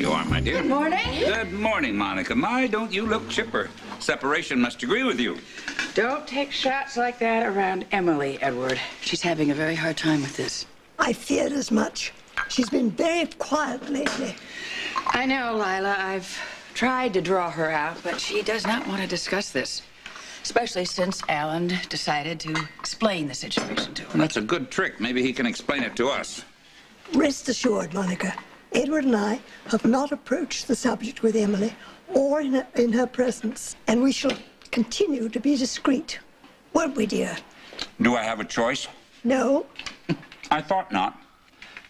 you are, my dear. Good morning. Good morning, Monica. My, don't you look chipper. Separation must agree with you. Don't take shots like that around Emily, Edward. She's having a very hard time with this. I feared as much. She's been very quiet lately. I know, Lila. I've tried to draw her out, but she does not want to discuss this. Especially since Alan decided to explain the situation to her. That's a good trick. Maybe he can explain it to us. Rest assured, Monica, Edward and I have not approached the subject with Emily or in her presence, and we shall continue to be discreet. Won't we, dear? Do I have a choice? No. I thought not.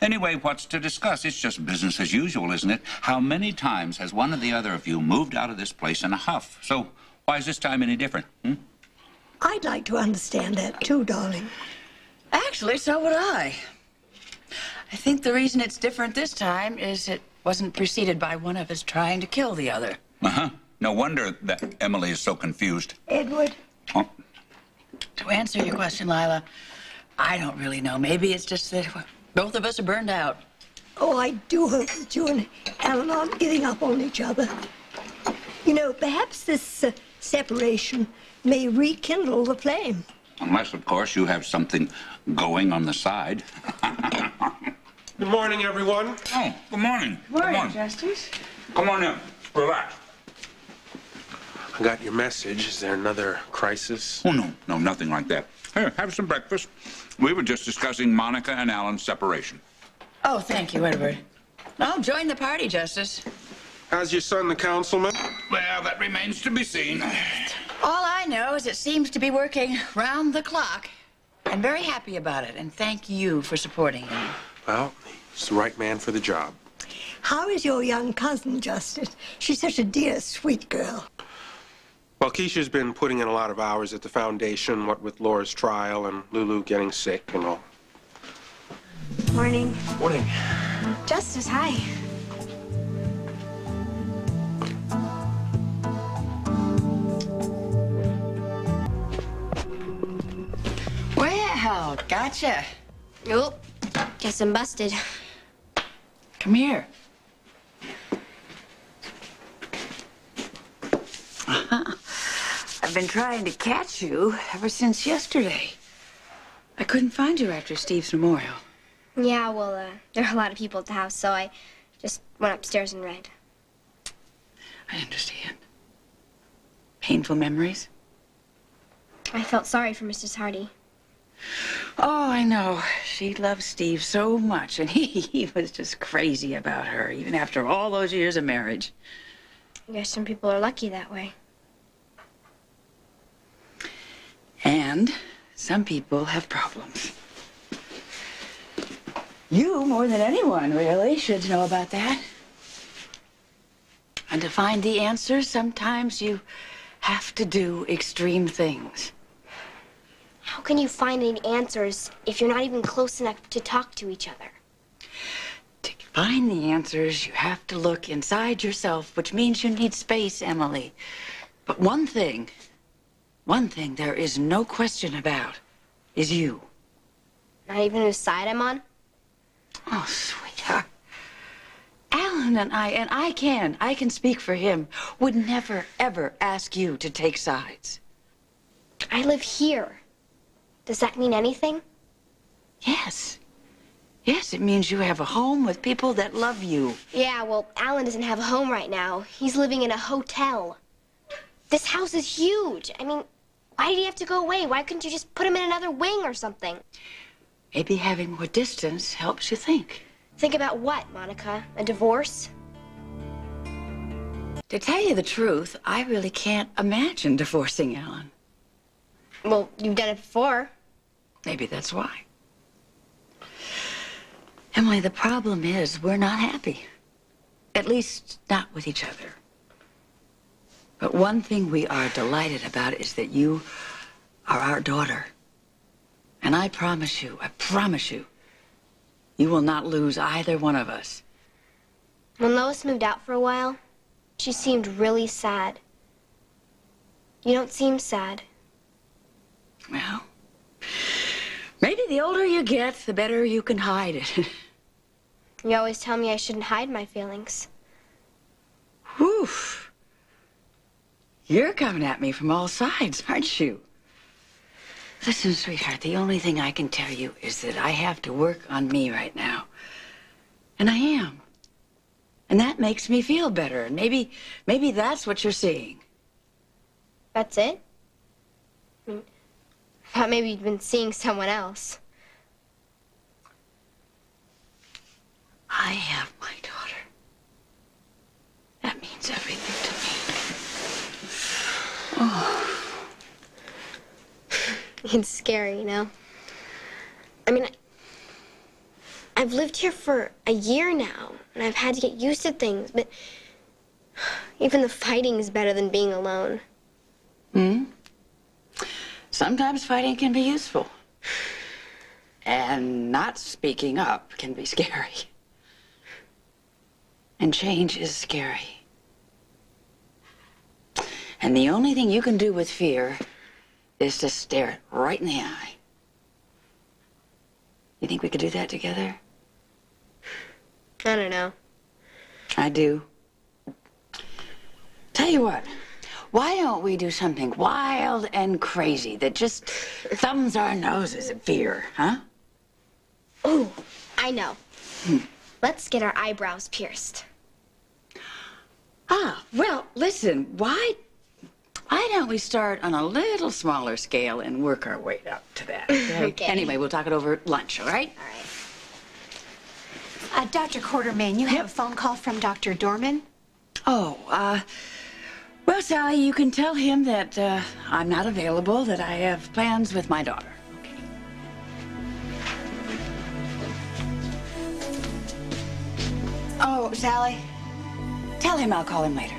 Anyway, what's to discuss? It's just business as usual, isn't it? How many times has one or the other of you moved out of this place in a huff? So why is this time any different? I'd like to understand that too, darling. Actually, so would I. I think the reason it's different this time is it wasn't preceded by one of us trying to kill the other. Uh-huh. No wonder that Emily is so confused. Edward? Oh. To answer your question, Lila, I don't really know. Maybe it's just that both of us are burned out. Oh, I do hope that you and Alan aren't giving up on each other. You know, perhaps this separation may rekindle the flame. Unless, of course, you have something going on the side. Good morning, everyone. Oh, good morning. Morning, Justice. Come on in. Relax. I got your message. Is there another crisis? Oh, no, nothing like that. Here, have some breakfast. We were just discussing Monica and Alan's separation. Oh, thank you, Edward. I'll join the party, Justice. How's your son, the councilman? Well, that remains to be seen. All I know is it seems to be working round the clock. I'm very happy about it, and thank you for supporting him. Well, he's the right man for the job. How is your young cousin, Justice? She's such a dear, sweet girl. Well, Keisha's been putting in a lot of hours at the foundation, what with Laura's trial and Lulu getting sick and all. Morning. Morning. Justice, hi. Well, gotcha. Oh, guess I'm busted. Come here. I've been trying to catch you ever since yesterday. I couldn't find you after Steve's memorial. Yeah, well, there are a lot of people at the house, so I just went upstairs and read. I understand. Painful memories? I felt sorry for Mrs. Hardy. Oh, I know. She loved Steve so much, and he was just crazy about her, even after all those years of marriage. I guess some people are lucky that way. And some people have problems. You, more than anyone, really, should know about that. And to find the answers, sometimes you have to do extreme things. How can you find any answers if you're not even close enough to talk to each other? To find the answers, you have to look inside yourself, which means you need space, Emily. But one thing there is no question about is you. Not even whose side I'm on? Oh, sweetheart. Alan and I can speak for him, would never, ever ask you to take sides. I live here. Does that mean anything? Yes. Yes, it means you have a home with people that love you. Yeah, well, Alan doesn't have a home right now. He's living in a hotel. This house is huge. I mean, why did he have to go away? Why couldn't you just put him in another wing or something? Maybe having more distance helps you think. Think about what, Monica? A divorce? To tell you the truth, I really can't imagine divorcing Alan. Well, you've done it before. Maybe that's why. Emily, the problem is we're not happy. At least not with each other. But one thing we are delighted about is that you are our daughter. And I promise you, you will not lose either one of us. When Lois moved out for a while, she seemed really sad. You don't seem sad. Well, maybe the older you get, the better you can hide it. You always tell me I shouldn't hide my feelings. Whew. You're coming at me from all sides, aren't you? Listen, sweetheart, the only thing I can tell you is that I have to work on me right now. And I am. And that makes me feel better. And maybe that's what you're seeing. That's it? I mean, I thought maybe you'd been seeing someone else. I have my daughter. That means everything to me. Oh. It's scary, you know? I mean, I've lived here for a year now, and I've had to get used to things, but even the fighting is better than being alone. Sometimes fighting can be useful. And not speaking up can be scary. And change is scary. And the only thing you can do with fear is to stare it right in the eye. You think we could do that together? I don't know. I do. Tell you what, why don't we do something wild and crazy that just thumbs our noses at fear, huh? Oh, I know. Let's get our eyebrows pierced. Ah, well, listen, why don't we start on a little smaller scale and work our way up to that? Okay. Anyway, we'll talk it over at lunch, all right? All right. Dr. Quartermain, you have a phone call from Dr. Dorman? Oh, well, Sally, you can tell him that I'm not available, that I have plans with my daughter. Okay. Oh, Sally, tell him I'll call him later.